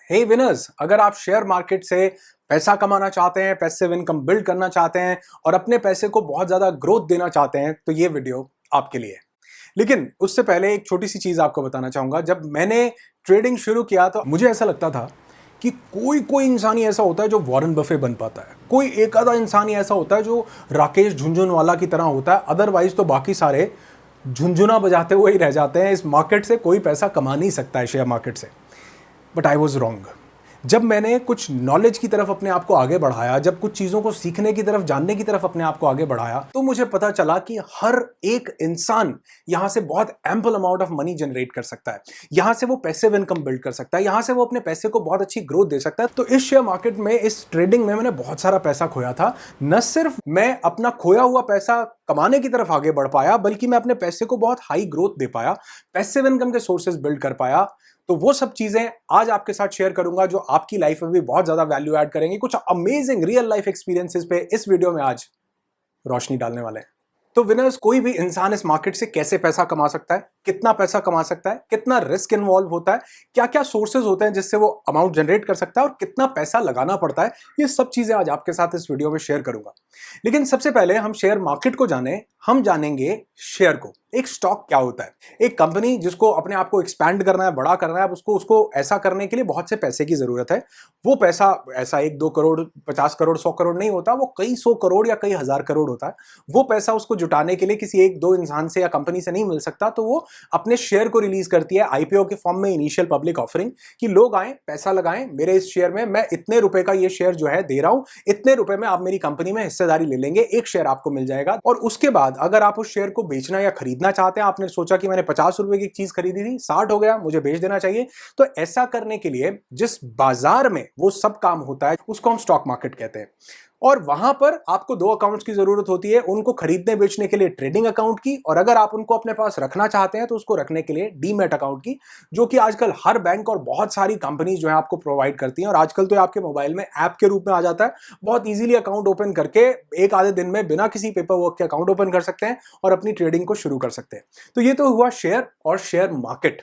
हे winners, अगर आप share market से पैसा कमाना चाहते हैं, पैसिव इनकम बिल्ड करना चाहते हैं और अपने पैसे को बहुत ज्यादा ग्रोथ देना चाहते हैं तो ये वीडियो आपके लिए है। लेकिन उससे पहले एक छोटी सी चीज आपको बताना चाहूंगा। जब मैंने ट्रेडिंग शुरू किया तो मुझे ऐसा लगता था कि कोई इंसान ही ऐसा होता है जो वॉरेन बफे बन पाता है, कोई एक आधा इंसान ही ऐसा होता है जो राकेश झुनझुनवाला की तरह होता है, अदरवाइज तो बाकी सारे झुनझुना बजाते हुए ही रह जाते हैं। इस मार्केट से कोई पैसा कमा नहीं सकता है, शेयर मार्केट से। But I was wrong. जब मैंने कुछ नॉलेज की तरफ अपने आप को आगे बढ़ाया, जब कुछ चीजों को सीखने की तरफ, जानने की तरफ अपने आप को आगे बढ़ाया, तो मुझे पता चला कि हर एक इंसान यहां से बहुत ample amount of money generate कर सकता है। यहां से वो पैसिव इनकम बिल्ड कर सकता है, यहां से वो अपने पैसे को बहुत अच्छी ग्रोथ दे सकता है। तो इस शेयर मार्केट में, इस ट्रेडिंग में मैंने बहुत सारा पैसा खोया था। न सिर्फ मैं अपना खोया हुआ पैसा कमाने की तरफ आगे बढ़ पाया, बल्कि मैं अपने पैसे को बहुत हाई ग्रोथ दे पाया, पैसिव इनकम के सोर्सेज बिल्ड कर पाया। तो वो सब चीजें आज आपके साथ शेयर करूंगा जो आपकी लाइफ में भी बहुत ज्यादा वैल्यू ऐड करेंगे। कुछ अमेजिंग रियल लाइफ एक्सपीरियंसेस पे इस वीडियो में आज रोशनी डालने वाले हैं। तो विनर्स, कोई भी इंसान इस मार्केट से कैसे पैसा कमा सकता है, कितना पैसा कमा सकता है, कितना रिस्क इन्वॉल्व होता है, क्या क्या सोर्सेज होते हैं जिससे वो अमाउंट जनरेट कर सकता है और कितना पैसा लगाना पड़ता है, ये सब चीजें आज आपके साथ इस वीडियो में शेयर करूंगा। लेकिन सबसे पहले हम शेयर मार्केट को जाने, हम जानेंगे शेयर को। एक स्टॉक क्या होता है? एक कंपनी जिसको अपने आप को एक्सपैंड करना है, बड़ा करना है, अब उसको ऐसा करने के लिए बहुत से पैसे की जरूरत है। वो पैसा ऐसा 1-2 करोड़, 50 करोड़, 100 करोड़ नहीं होता, वो कई 100 करोड़ या कई हजार करोड़ होता है। वो पैसा उसको जुटाने के लिए किसी 1-2 इंसान से या कंपनी से नहीं मिल सकता। तो वो अपने शेयर को रिलीज करती है आईपीओ के फॉर्म में, इनिशियल पब्लिक ऑफरिंग, कि लोग आए, पैसा लगाएं मेरे इस शेयर में, मैं इतने रुपए का ये शेयर जो है दे रहा हूं, इतने रुपए में आप मेरी कंपनी में हिस्सेदारी ले लेंगे, एक शेयर आपको मिल जाएगा। और उसके बाद अगर आप उस शेयर को बेचना या खरीदना चाहते हैं, आपने सोचा कि मैंने 50 रुपए की चीज खरीदी थी, 60 हो गया, मुझे बेच देना चाहिए, तो ऐसा करने के लिए जिस बाजार में वो सब काम होता है उसको हम स्टॉक मार्केट कहते हैं। और वहां पर आपको 2 अकाउंट्स की जरूरत होती है, उनको खरीदने बेचने के लिए ट्रेडिंग अकाउंट की, और अगर आप उनको अपने पास रखना चाहते हैं तो उसको रखने के लिए डीमैट अकाउंट की, जो कि आजकल हर बैंक और बहुत सारी कंपनीज जो है आपको प्रोवाइड करती हैं। और आजकल तो आपके मोबाइल में ऐप के रूप में आ जाता है, बहुत इजीली अकाउंट ओपन करके एक आधे दिन में बिना किसी पेपर वर्क के अकाउंट ओपन कर सकते हैं और अपनी ट्रेडिंग को शुरू कर सकते हैं। तो ये तो हुआ शेयर और शेयर मार्केट।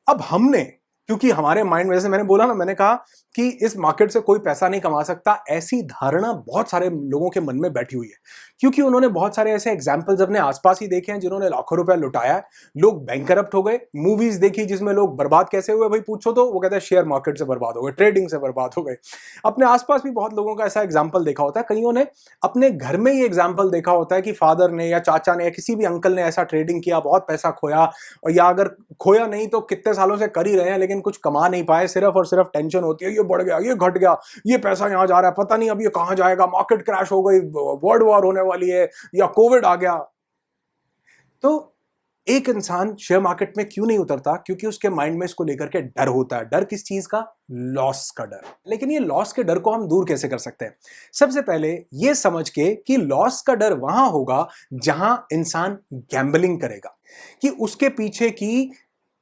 अब हमने, क्योंकि हमारे माइंड में, जैसे मैंने बोला ना, मैंने कहा कि इस मार्केट से कोई पैसा नहीं कमा सकता, ऐसी धारणा बहुत सारे लोगों के मन में बैठी हुई है, क्योंकि उन्होंने बहुत सारे ऐसे एग्जाम्पल्स अपने आसपास ही देखे हैं जिन्होंने लाखों रुपया लुटाया है। लोग बैंकरप्ट हो गए, मूवीज देखी जिसमें लोग बर्बाद कैसे हुए भाई पूछो तो वो कहते हैं शेयर मार्केट से बर्बाद हो गए, ट्रेडिंग से बर्बाद हो गए। अपने आसपास भी बहुत लोगों का ऐसा एग्जाम्पल देखा होता है। कईयों ने अपने घर में ही एग्जाम्पल देखा होता है कि फादर ने या चाचा ने या किसी भी अंकल ने ऐसा ट्रेडिंग किया, बहुत पैसा खोया, और या अगर खोया नहीं तो कितने सालों से कर ही रहे हैं लेकिन कुछ कमा नहीं पाए, सिर्फ और सिर्फ टेंशन होती है, ये बढ़ गया, ये घट गया, ये पैसा यहां जा रहा है, पता नहीं अब ये कहां जाएगा, मार्केट क्रैश हो गई, वर्ल्ड वॉर होने वाली है, या कोविड आ गया। तो एक इंसान शेयर मार्केट में क्यों नहीं उतरता? क्योंकि उसके माइंड में इसको लेकर के डर होता है। डर किस चीज का? लॉस का डर। लेकिन ये लॉस के डर को हम दूर कैसे कर सकते हैं? सबसे पहले ये समझ के कि लॉस का डर वहां होगा जहां इंसान गैम्बलिंग करेगा, कि उसके पीछे की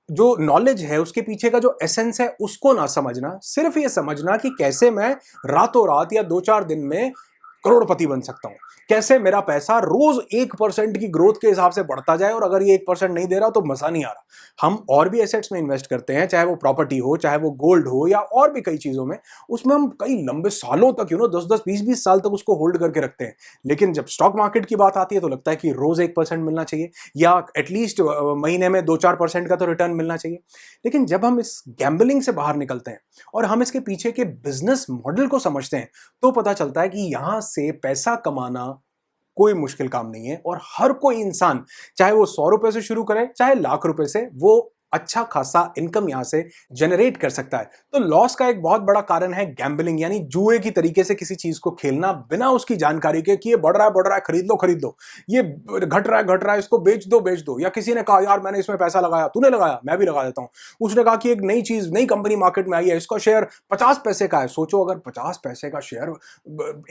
जो नॉलेज है, उसके पीछे का जो एसेंस है, उसको ना समझना, सिर्फ ये समझना कि कैसे मैं रातों रात या 2-4 दिन में करोड़पति बन सकता हूं, कैसे मेरा पैसा रोज 1% की ग्रोथ के हिसाब से बढ़ता जाए, और अगर ये 1% नहीं दे रहा तो मजा नहीं आ रहा। हम और भी एसेट्स में इन्वेस्ट करते हैं, चाहे वो प्रॉपर्टी हो, चाहे वो गोल्ड हो, या और भी कई चीजों में, उसमें हम कई लंबे सालों तक, 10-10, 20-20 साल तक उसको होल्ड करके रखते हैं। लेकिन जब स्टॉक मार्केट की बात आती है तो लगता है कि रोज 1% मिलना चाहिए, या एटलीस्ट महीने में 2-4% का तो रिटर्न मिलना चाहिए। लेकिन जब हम इस गैम्बलिंग से बाहर निकलते हैं और हम इसके पीछे के बिजनेस मॉडल को समझते हैं, तो पता चलता है कि यहां से पैसा कमाना कोई मुश्किल काम नहीं है, और हर कोई इंसान, चाहे वो 100 रुपए से शुरू करे, चाहे लाख रुपए से, वो अच्छा खासा इनकम यहां से जनरेट कर सकता है। तो लॉस का एक बहुत बड़ा कारण है गैम्बलिंग, यानी जुए की तरीके से किसी चीज को खेलना बिना उसकी जानकारी के कि ये बढ़ रहा है, खरीद लो, ये घट रहा है, इसको बेच दो। या किसी ने कहा यार मैंने इसमें पैसा लगाया, तूने लगाया, मैं भी लगा देता हूं। उसने कहा कि एक नई कंपनी मार्केट में आई है, इसका शेयर 50 पैसे का है। सोचो अगर 50 पैसे का शेयर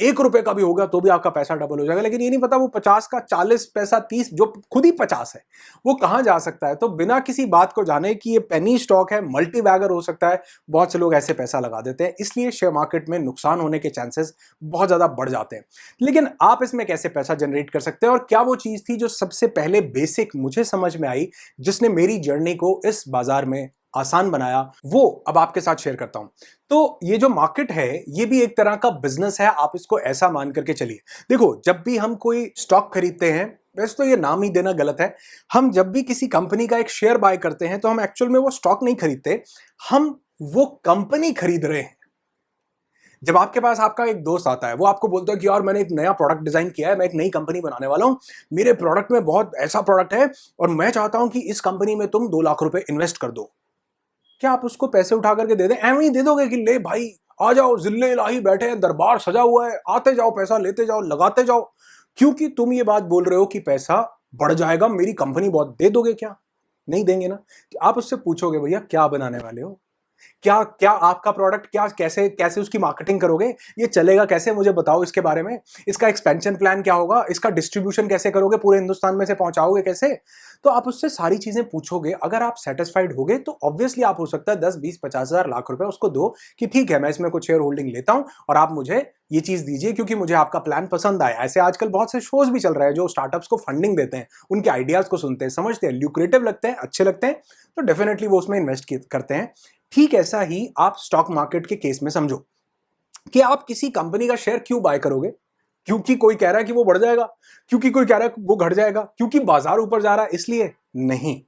1 रुपए का भी होगा तो भी आपका पैसा डबल हो जाएगा। लेकिन ये नहीं पता वो 50 का 40 पैसा, 30, जो खुद ही 50 है, वो कहां जा सकता है। तो बिना किसी बात को जाने कि ये पेनी स्टॉक है, मल्टी बैगर हो सकता है, बहुत से लोग ऐसे पैसा लगा देते हैं। इसलिए शेयर मार्केट में नुकसान होने के चांसेस बहुत ज्यादा बढ़ जाते हैं। लेकिन आप इसमें कैसे पैसा जनरेट कर सकते हैं, और क्या वो चीज थी जो सबसे पहले बेसिक मुझे समझ में आई, जिसने मेरी जर्नी को इस बाजार में आसान बनाया, वो अब आपके साथ शेयर करता हूं। तो ये जो मार्केट है ये भी एक तरह का बिजनेस है, आप इसको ऐसा मान करके चलिए। देखो, जब भी हम कोई स्टॉक खरीदते हैं, वैसे तो ये नाम ही देना गलत है, हम जब भी किसी कंपनी का एक शेयर बाय करते हैं तो हम एक्चुअल में वो स्टॉक नहीं खरीदते, हम वो कंपनी खरीद रहे हैं। जब आपके पास आपका एक दोस्त आता है, वो आपको बोलता है कि यार मैंने एक नया प्रोडक्ट डिजाइन किया है, मैं एक नई कंपनी बनाने वाला हूं, मेरे प्रोडक्ट में बहुत ऐसा प्रोडक्ट है और मैं चाहता हूं कि इस कंपनी में तुम 2 लाख रुपए इन्वेस्ट कर दो। क्या आप उसको पैसे उठा करके दे दें? एवं ही दे दोगे कि ले भाई आ जाओ, जिल्ले इलाही बैठे हैं, दरबार सजा हुआ है, आते जाओ, पैसा लेते जाओ, लगाते जाओ। क्योंकि तुम ये बात बोल रहे हो कि पैसा बढ़ जाएगा, मेरी कंपनी बहुत, दे दोगे क्या? नहीं देंगे ना। आप उससे पूछोगे भैया क्या बनाने वाले हो, क्या क्या आपका प्रोडक्ट, क्या कैसे कैसे उसकी मार्केटिंग करोगे, ये चलेगा कैसे, मुझे बताओ इसके बारे में, इसका एक्सपेंशन प्लान क्या होगा, इसका डिस्ट्रीब्यूशन कैसे करोगे, पूरे हिंदुस्तान में से पहुंचाओगे कैसे? तो आप उससे सारी चीजें पूछोगे। अगर आप सेटिस्फाइड होगे तो ऑब्वियसली आप हो सकता है 10, 20, 50 हजार लाख रुपए उसको दो कि ठीक है मैं इसमें कुछ शेयर होल्डिंग लेता हूं और आप मुझे ये चीज दीजिए क्योंकि मुझे आपका प्लान पसंद आया। ऐसे आजकल बहुत से शोज भी चल रहे हैं जो स्टार्टअप्स को फंडिंग देते हैं, उनके आइडियाज को सुनते हैं, समझते हैं, ल्यूक्रेटिव लगते हैं, अच्छे लगते हैं, तो डेफिनेटली वो उसमें इन्वेस्ट करते हैं। ठीक ऐसा ही आप स्टॉक मार्केट के केस में समझो कि आप किसी कंपनी का शेयर क्यों बाय करोगे? क्योंकि कोई कह रहा है कि वो बढ़ जाएगा, क्योंकि कोई कह रहा है वो घट जाएगा, क्योंकि बाजार ऊपर जा रहा है इसलिए नहीं।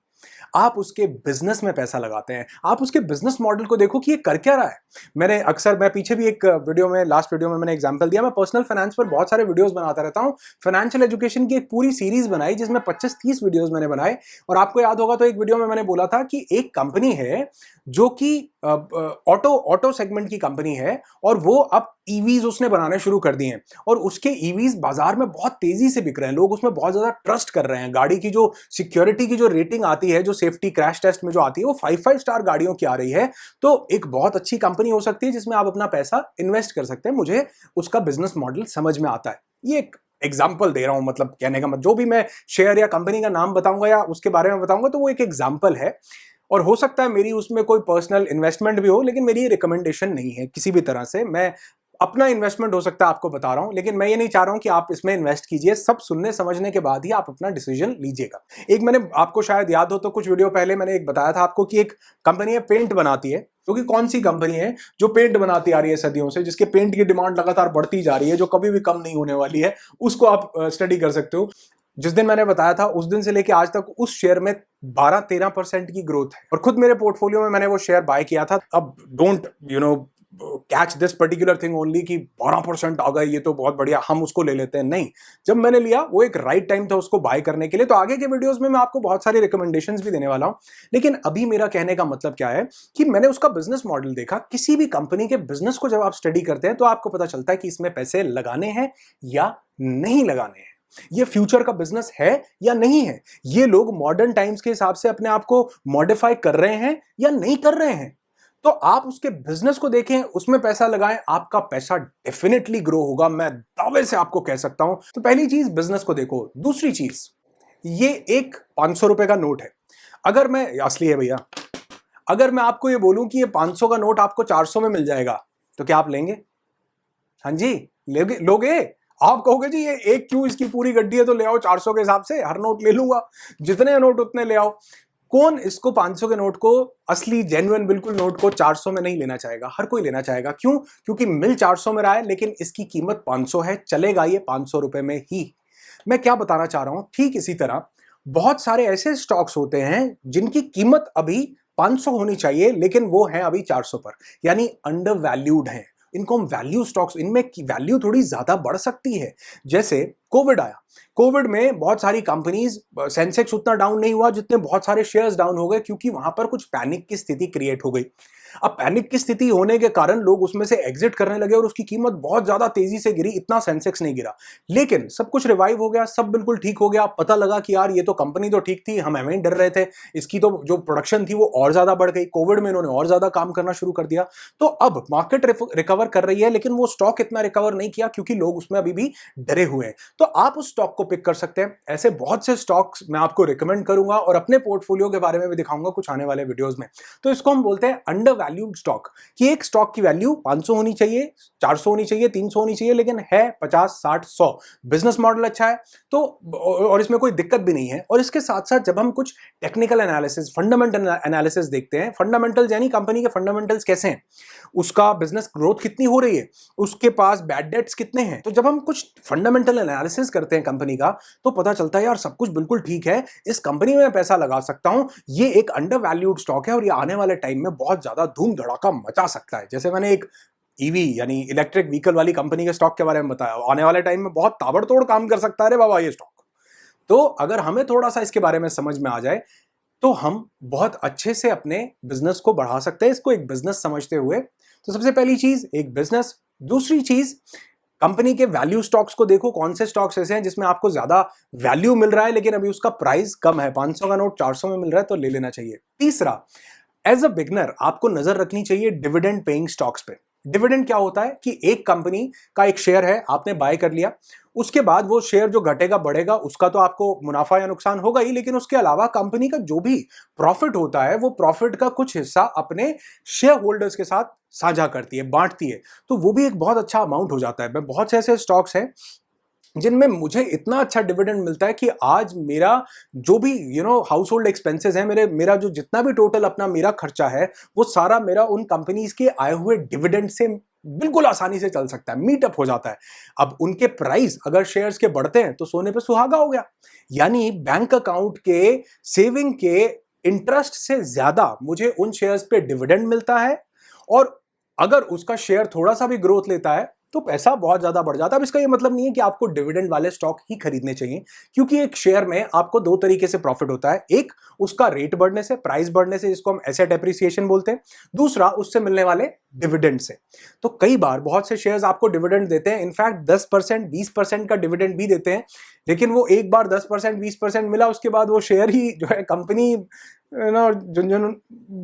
आप उसके बिजनेस में पैसा लगाते हैं, आप उसके बिजनेस मॉडल को देखो कि ये कर क्या रहा है। मैं पीछे भी एक वीडियो में, लास्ट वीडियो में मैंने एग्जांपल दिया, मैं पर्सनल फाइनेंस पर बहुत सारे वीडियोस बनाता रहता हूं। फाइनेंशियल एजुकेशन की एक पूरी सीरीज बनाई जिसमें 25-30 वीडियोस मैंने बनाए। और आपको याद होगा तो एक वीडियो में मैंने बोला था कि एक कंपनी है जो कि ऑटो सेगमेंट की कंपनी है और वो अब ईवीज उसने बनाने शुरू कर दिए हैं और उसके ईवीज बाजार में बहुत तेजी से बिक रहे हैं, लोग उसमें बहुत ज्यादा ट्रस्ट कर रहे हैं। गाड़ी की जो सिक्योरिटी की जो रेटिंग आती है, जो सेफ्टी क्रैश टेस्ट में जो आती है, वो 5 स्टार गाड़ियों की आ रही है। तो एक बहुत अच्छी कंपनी हो सकती है जिसमें आप अपना पैसा इन्वेस्ट कर सकते हैं। मुझे उसका बिजनेस मॉडल समझ में आता है। ये एक एग्जाम्पल दे रहा हूं, मतलब कहने का मतलब जो भी मैं शेयर या कंपनी का नाम बताऊंगा या उसके बारे में बताऊंगा तो वो एक एग्जाम्पल है और हो सकता है मेरी उसमें कोई पर्सनल इन्वेस्टमेंट भी हो, लेकिन मेरी रिकमेंडेशन नहीं है किसी भी तरह से। मैं अपना इन्वेस्टमेंट हो सकता है आपको बता रहा हूं, लेकिन मैं ये नहीं चाह रहा हूं कि आप इसमें इन्वेस्ट कीजिए। सब सुनने समझने के बाद ही आप अपना डिसीजन लीजिएगा। एक मैंने आपको शायद याद हो तो कुछ वीडियो पहले मैंने एक बताया था आपको कि एक कंपनी है पेंट बनाती है, क्योंकि कौन सी कंपनी है जो पेंट बनाती आ रही है सदियों से, जिसके पेंट की डिमांड लगातार बढ़ती जा रही है, जो कभी भी कम नहीं होने वाली है, उसको आप स्टडी कर सकते हो। जिस दिन मैंने बताया था उस दिन से लेके आज तक उस शेयर में 12-13% की ग्रोथ है और खुद मेरे पोर्टफोलियो में मैंने वो शेयर बाय किया था। अब don't catch this particular thing only कि 12% आ गए ये तो बहुत बढ़िया, हम उसको ले लेते हैं, नहीं। जब मैंने लिया वो एक राइट टाइम था उसको बाय करने के लिए। तो आगे के वीडियोस में मैं आपको बहुत सारी रिकमेंडेशंस भी देने वाला हूं, लेकिन अभी मेरा कहने का मतलब क्या है कि मैंने उसका बिजनेस मॉडल देखा। किसी भी कंपनी के बिजनेस को जब आप स्टडी करते हैं तो आपको पता चलता है कि इसमें पैसे लगाने हैं या नहीं लगाने हैं, ये फ्यूचर का बिजनेस है या नहीं है, ये लोग मॉडर्न टाइम्स के हिसाब से अपने आप को मॉडिफाई कर रहे हैं या नहीं कर रहे हैं। तो आप उसके बिजनेस को देखें, उसमें पैसा लगाएं, आपका पैसा डेफिनेटली ग्रो होगा, मैं दावे से आपको कह सकता हूं। तो पहली चीज बिजनेस को देखो। दूसरी चीज, ये एक 500 रुपए का नोट है, अगर मैं, असली है भैया, अगर मैं आपको ये बोलूं कि ये 500 का नोट आपको 400 में मिल जाएगा तो क्या आप लेंगे? हाँ जी, लोगे? आप कहोगे जी ये एक क्यों, इसकी पूरी गड्डी है तो ले आओ 400 के हिसाब से, हर नोट ले लूंगा, जितने नोट उतने ले आओ। कौन इसको 500 के नोट को, असली जेन्युइन बिल्कुल नोट को 400 में नहीं लेना चाहेगा? हर कोई लेना चाहेगा। क्यों? क्योंकि मिल 400 में रहा है लेकिन इसकी कीमत 500 है, चलेगा ये 500 रुपए में ही। मैं क्या बताना चाह रहा हूं, ठीक इसी तरह बहुत सारे ऐसे स्टॉक्स होते हैं जिनकी कीमत अभी 500 होनी चाहिए लेकिन वो है अभी 400 पर, यानी अंडर वैल्यूड है। इनको हम वैल्यू स्टॉक्स, इनमें की वैल्यू थोड़ी ज्यादा बढ़ सकती है। जैसे कोविड आया, कोविड में बहुत सारी कंपनीज, सेंसेक्स उतना डाउन नहीं हुआ जितने बहुत सारे शेयर्स डाउन हो गए, क्योंकि वहां पर कुछ पैनिक की स्थिति क्रिएट हो गई। अब पैनिक की स्थिति होने के कारण लोग उसमें से एग्जिट करने लगे और उसकी कीमत बहुत ज्यादा तेजी से गिरी। इतना सेंसेक्स नहीं गिरा, लेकिन सब कुछ रिवाइव हो गया, सब बिल्कुल ठीक हो गया। पता लगा कि यार ये तो कंपनी तो ठीक थी, हम एवं डर रहे थे, इसकी तो जो प्रोडक्शन थी वो और ज्यादा बढ़ गई, कोविड में इन्होंने और ज्यादा काम करना शुरू कर दिया। तो अब मार्केट रिकवर कर रही है, लेकिन वो स्टॉक इतना रिकवर नहीं किया क्योंकि लोग उसमें अभी भी डरे हुए हैं। तो आप उस स्टॉक को पिक कर सकते हैं। ऐसे बहुत से स्टॉक्स मैं आपको रिकमेंड करूंगा और अपने पोर्टफोलियो के बारे में भी दिखाऊंगा कुछ आने वाले वीडियोस में। तो इसको हम बोलते हैं अंडर वैल्यूड स्टॉक कि एक स्टॉक की वैल्यू 500 होनी चाहिए, 400 होनी चाहिए, 300 होनी चाहिए, लेकिन है 50, 60, 100। बिजनेस मॉडल अच्छा है तो, और इसमें कोई दिक्कत भी नहीं है। और इसके साथ साथ जब हम कुछ टेक्निकल एनालिसिस, फंडामेंटल एनालिसिस देखते हैं, फंडामेंटल्स यानी कंपनी के फंडामेंटल्स कैसे हैं, उसका बिजनेस ग्रोथ कितनी हो रही है, उसके पास बैड डेट्स कितने हैं, तो जब हम कुछ फंडामेंटल एनालिसिस करते हैं कंपनी का तो पता चलता है यार सब कुछ बिल्कुल ठीक है, इस कंपनी में मैं पैसा लगा सकता हूं, ये एक अंडर वैल्यूड स्टॉक है और ये आने वाले टाइम में बहुत ज्यादा धूम धड़ाका मचा सकता है। जैसे मैंने एक ईवी यानी इलेक्ट्रिक व्हीकल वाली कंपनी के स्टॉक के बारे में बताया, आने वाले टाइम में बहुत ताबड़तोड़ काम कर सकता है रे बाबा ये स्टॉक। तो अगर हमें थोड़ा सा इसके बारे में समझ में आ जाए तो हम बहुत अच्छे से अपने बिजनेस को बढ़ा सकते हैं, इसको एक बिजनेस समझते हुए। तो सबसे पहली चीज एक बिजनेस। दूसरी चीज कंपनी के वैल्यू स्टॉक्स को देखो, कौन से स्टॉक्स ऐसे हैं जिसमें आपको ज्यादा वैल्यू मिल रहा है लेकिन अभी उसका प्राइस कम है, 500 का नोट 400 में मिल रहा है तो ले लेना चाहिए। तीसरा, एज अ बिगनर आपको नजर रखनी चाहिए डिविडेंड पेइंग स्टॉक्स पे। डिविडेंड क्या होता है कि एक कंपनी का एक शेयर है, आपने बाय कर लिया, उसके बाद वो शेयर जो घटेगा बढ़ेगा उसका तो आपको मुनाफा या नुकसान होगा ही, लेकिन उसके अलावा कंपनी का जो भी प्रॉफिट होता है वो प्रॉफिट का कुछ हिस्सा अपने शेयर होल्डर्स के साथ साझा करती है, बांटती है, तो वो भी एक बहुत अच्छा अमाउंट हो जाता है। मैं बहुत से ऐसे स्टॉक्स हैं जिनमें मुझे इतना अच्छा डिविडेंड मिलता है कि आज मेरा जो भी हाउस होल्ड एक्सपेंसेस है, मेरा जो जितना भी टोटल अपना मेरा खर्चा है वो सारा मेरा उन कंपनीज के आए हुए डिविडेंड से बिल्कुल आसानी से चल सकता है, मीटअप हो जाता है। अब उनके प्राइस अगर शेयर्स के बढ़ते हैं तो सोने पे सुहागा हो गया, यानी बैंक अकाउंट के सेविंग के इंटरेस्ट से ज्यादा मुझे उन शेयर्स पे डिविडेंड मिलता है, और अगर उसका शेयर थोड़ा सा भी ग्रोथ लेता है तो पैसा बहुत ज्यादा बढ़ जाता है। अब इसका ये मतलब नहीं है कि आपको डिविडेंड वाले स्टॉक ही खरीदने चाहिए, क्योंकि एक शेयर में आपको दो तरीके से प्रॉफिट होता है, एक उसका रेट बढ़ने से, प्राइस बढ़ने से, जिसको हम एसेट एप्रिसिएशन बोलते हैं, दूसरा उससे मिलने वाले डिविडेंड से। तो कई बार बहुत से शेयर्स आपको डिविडेंड देते हैं, इनफैक्ट 10%, 20% का डिविडेंड भी देते हैं, लेकिन वो एक बार 10%, 20% मिला उसके बाद वो शेयर ही जो है कंपनी झुनझुन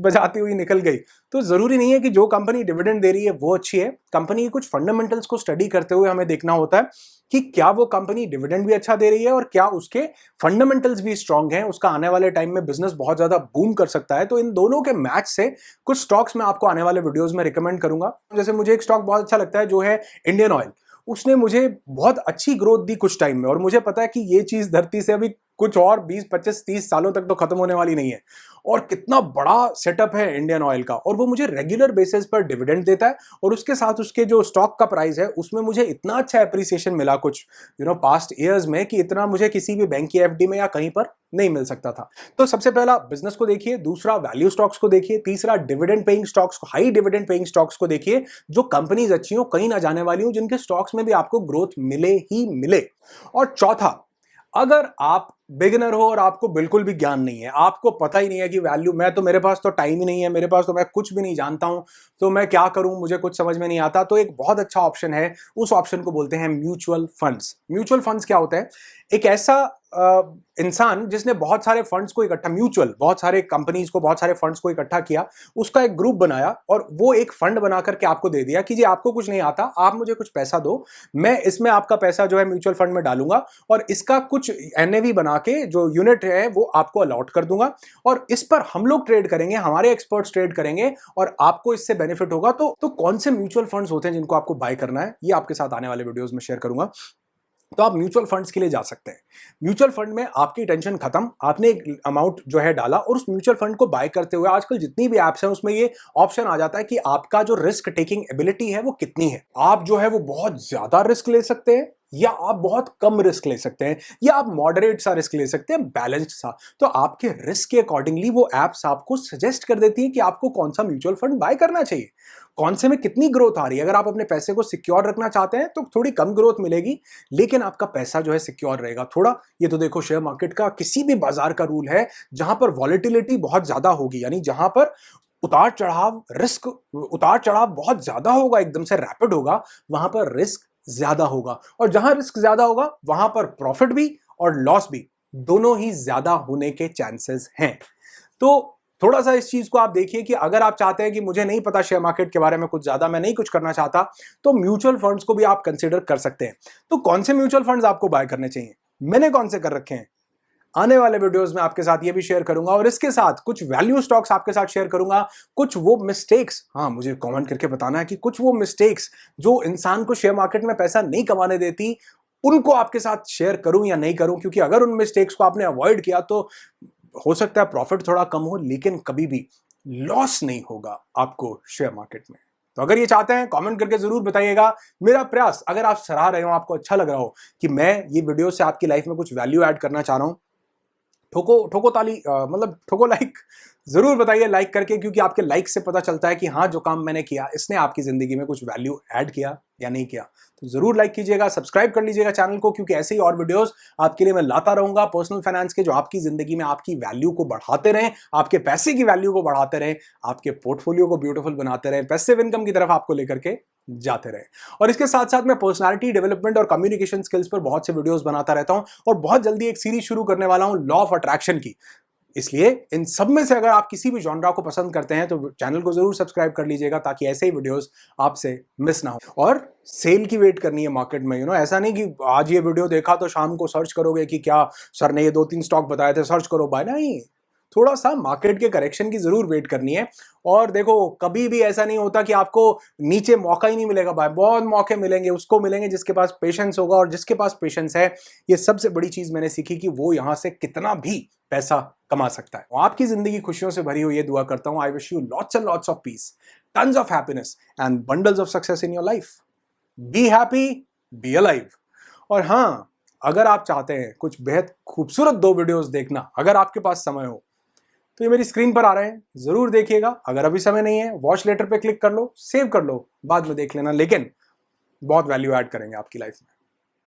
बजाती हुई निकल गई। तो जरूरी नहीं है कि जो कंपनी डिविडेंड दे रही है वो अच्छी है। कंपनी के कुछ फंडामेंटल्स को स्टडी करते हुए हमें देखना होता है कि क्या वो कंपनी डिविडेंड भी अच्छा दे रही है और क्या उसके फंडामेंटल्स भी स्ट्रांग हैं, उसका आने वाले टाइम में बिजनेस बहुत ज्यादा बूम कर सकता है। तो इन दोनों के मैच से कुछ स्टॉक्स मैं आपको आने वाले वीडियोस में रिकमेंड करूंगा। जैसे मुझे एक स्टॉक बहुत अच्छा लगता है जो है इंडियन ऑयल। उसने मुझे बहुत अच्छी ग्रोथ दी कुछ टाइम में, और मुझे पता है कि ये चीज धरती से अभी कुछ और 20, 25, 30 सालों तक तो खत्म होने वाली नहीं है, और कितना बड़ा सेटअप है इंडियन ऑयल का, और वो मुझे रेगुलर बेसिस पर डिविडेंड देता है, और उसके साथ उसके जो स्टॉक का प्राइस है उसमें मुझे इतना अच्छा एप्रिसिएशन मिला कुछ पास्ट ईयर्स में कि इतना मुझे किसी भी बैंक की एफडी में या कहीं पर नहीं मिल सकता था। तो सबसे पहला बिजनेस को देखिए, दूसरा वैल्यू स्टॉक्स को देखिए, तीसरा डिविडेंड पेइंग स्टॉक्स को, हाई डिविडेंड पेइंग स्टॉक्स को देखिए, जो कंपनीज अच्छी हो, कहीं ना जाने वाली हो, जिनके स्टॉक्स में भी आपको ग्रोथ मिले ही मिले। और चौथा, अगर आप बिगिनर हो और आपको बिल्कुल भी ज्ञान नहीं है, आपको पता ही नहीं है कि वैल्यू, मेरे पास तो टाइम ही नहीं है, मेरे पास तो, मैं कुछ भी नहीं जानता हूं, तो मैं क्या करूं, मुझे कुछ समझ में नहीं आता, तो एक बहुत अच्छा ऑप्शन है, उस ऑप्शन को बोलते हैं म्यूचुअल फंड्स। म्यूचुअल फंड्स क्या होता है? एक ऐसा इंसान जिसने बहुत सारे फंड्स को इकट्ठा, बहुत सारे कंपनीज को, बहुत सारे फंड्स को इकट्ठा किया, उसका एक ग्रुप बनाया और वो एक फंड बना करके आपको दे दिया कि जी आपको कुछ नहीं आता, आप मुझे कुछ पैसा दो, मैं इसमें आपका पैसा जो है म्यूचुअल फंड में डालूंगा और इसका कुछ एनएवी बना के जो यूनिट है वो आपको अलॉट कर दूंगा, और इस पर हम लोग ट्रेड करेंगे, हमारे एक्सपर्ट्स ट्रेड करेंगे और आपको इससे बेनिफिट होगा। तो कौन से म्यूचुअल फंड्स होते हैं जिनको आपको बाय करना है, ये आपके साथ आने वाले वीडियोस में शेयर करूंगा। तो आप म्यूचुअल फंड्स के लिए जा सकते हैं। म्यूचुअल फंड में आपकी टेंशन खत्म, आपने एक अमाउंट जो है डाला और उस म्यूचुअल फंड को बाय करते हुए आजकल जितनी भी एप्स हैं उसमें ये ऑप्शन आ जाता है कि आपका जो रिस्क टेकिंग एबिलिटी है वो कितनी है। आप जो है वो बहुत ज्यादा रिस्क ले सकते हैं या आप बहुत कम रिस्क ले सकते हैं, या आप मॉडरेट सा रिस्क ले सकते हैं, बैलेंस्ड सा। तो आपके रिस्क के अकॉर्डिंगली वो एप्स आपको सजेस्ट कर देती है कि आपको कौन सा म्यूचुअल फंड बाय करना चाहिए, कौन से में कितनी ग्रोथ आ रही है। अगर आप अपने पैसे को सिक्योर रखना चाहते हैं तो थोड़ी कम ग्रोथ मिलेगी, लेकिन आपका पैसा जो है सिक्योर रहेगा थोड़ा। ये तो देखो शेयर मार्केट का, किसी भी बाजार का रूल है, जहां पर वॉलेटिलिटी बहुत ज्यादा होगी, यानी जहां पर उतार चढ़ाव बहुत ज्यादा होगा, एकदम से रैपिड होगा, वहां पर रिस्क ज्यादा होगा, और जहां रिस्क ज्यादा होगा वहां पर प्रॉफिट भी और लॉस भी दोनों ही ज्यादा होने के चांसेस हैं। तो थोड़ा सा इस चीज को आप देखिए कि अगर आप चाहते हैं कि मुझे नहीं पता शेयर मार्केट के बारे में कुछ ज्यादा, मैं नहीं कुछ करना चाहता, तो म्यूचुअल फंड्स को भी आप कंसीडर कर सकते हैं। तो कौन से म्यूचुअल फंड्स आपको बाय करने चाहिए, मैंने कौन से कर रखे हैं, आने वाले वीडियोस में आपके साथ ये भी शेयर करूंगा, और इसके साथ कुछ वैल्यू स्टॉक्स आपके साथ शेयर करूंगा। कुछ वो मिस्टेक्स, हाँ मुझे कमेंट करके बताना है कि कुछ वो मिस्टेक्स जो इंसान को शेयर मार्केट में पैसा नहीं कमाने देती, उनको आपके साथ शेयर करूं या नहीं करूं, क्योंकि अगर उन मिस्टेक्स को आपने अवॉइड किया तो हो सकता है प्रॉफिट थोड़ा कम हो, लेकिन कभी भी लॉस नहीं होगा आपको शेयर मार्केट में। तो अगर ये चाहते हैं कमेंट करके जरूर बताइएगा। मेरा प्रयास, अगर आप सराह रहे हो, आपको अच्छा लग रहा हो कि मैं ये वीडियो से आपकी लाइफ में कुछ वैल्यू ऐड करना चाह रहा हूं, ठोको ठोको ताली, मतलब ठोको लाइक जरूर बताइए लाइक करके, क्योंकि आपके लाइक से पता चलता है कि हाँ जो काम मैंने किया इसने आपकी जिंदगी में कुछ वैल्यू ऐड किया या नहीं किया। तो जरूर लाइक कीजिएगा, सब्सक्राइब कर लीजिएगा चैनल को, क्योंकि ऐसे ही और वीडियोस आपके लिए मैं लाता रहूंगा पर्सनल फाइनेंस के, जो आपकी जिंदगी में आपकी वैल्यू को बढ़ाते रहें, आपके पैसे की वैल्यू को बढ़ाते रहें, आपके पोर्टफोलियो को ब्यूटीफुल बनाते रहें, पैसिव इनकम की तरफ आपको लेकर के जाते रहे। और इसके साथ साथ मैं पर्सनालिटी डेवलपमेंट और कम्युनिकेशन स्किल्स पर बहुत से वीडियोस बनाता रहता हूं, और बहुत जल्दी एक सीरीज शुरू करने वाला हूं लॉ ऑफ अट्रैक्शन की। इसलिए इन सब में से अगर आप किसी भी जॉनरा को पसंद करते हैं तो चैनल को जरूर सब्सक्राइब कर लीजिएगा, ताकि ऐसे ही वीडियोस आपसे मिस ना हो। और सेल की वेट करनी है मार्केट में, ऐसा नहीं कि आज ये वीडियो देखा तो शाम को सर्च करोगे कि क्या सर ने ये 2-3 स्टॉक बताए थे, सर्च करो बाय। नहीं, थोड़ा सा मार्केट के करेक्शन की जरूर वेट करनी है। और देखो, कभी भी ऐसा नहीं होता कि आपको नीचे मौका ही नहीं मिलेगा भाई, बहुत मौके मिलेंगे। उसको मिलेंगे जिसके पास पेशेंस होगा, और जिसके पास पेशेंस है, ये सबसे बड़ी चीज मैंने सीखी कि वो यहां से कितना भी पैसा कमा सकता है। आपकी जिंदगी खुशियों से भरी हुई, ये दुआ करता हूं। I wish you lots and lots of peace, tons of happiness and bundles of success in your life. Be happy, be alive. और हाँ, अगर आप चाहते हैं कुछ बेहद खूबसूरत 2 वीडियोस देखना, अगर आपके पास समय हो, तो ये मेरी स्क्रीन पर आ रहे हैं, जरूर देखिएगा। अगर अभी समय नहीं है, वॉच लेटर पे क्लिक कर लो, सेव कर लो, बाद में देख लेना, लेकिन बहुत वैल्यू ऐड करेंगे आपकी लाइफ में।